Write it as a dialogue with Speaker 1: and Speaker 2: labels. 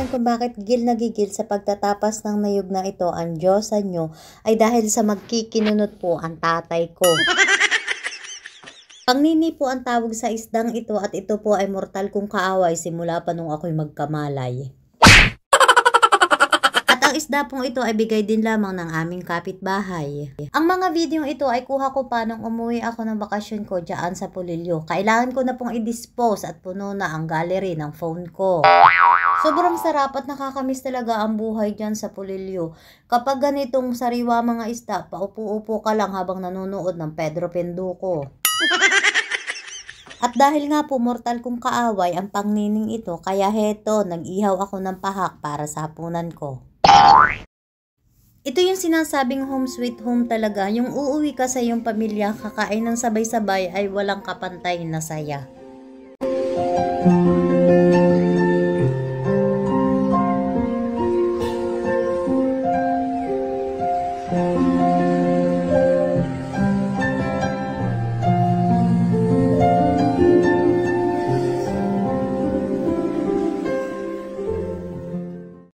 Speaker 1: kung bakit gigil na gigil sa pagtatapas ng nayog na ito ang Diyosa nyo ay dahil sa magkikinunot po ang tatay ko. Pangnini po ang tawag sa isdang ito at ito po ay mortal kong kaaway simula pa nung ako'y magkamalay. At ang isda pong ito ay bigay din lamang ng aming kapitbahay. Ang mga videong ito ay kuha ko pa nung umuwi ako ng bakasyon ko dyan sa Polillo. Kailangan ko na pong i-dispose at puno na ang gallery ng phone ko. Sobrang sarap at nakakamiss talaga ang buhay dyan sa Polillo. Kapag ganitong sariwa mga isda, paupo-upo ka lang habang nanonood ng Pedro Penduko. At dahil nga po mortal kong kaaway ang pangnining ito, kaya heto, nag-ihaw ako ng pahak para sa hapunan ko. Ito yung sinasabing home sweet home talaga, yung uuwi ka sa iyong pamilya, kakain ng sabay-sabay ay walang kapantay na saya.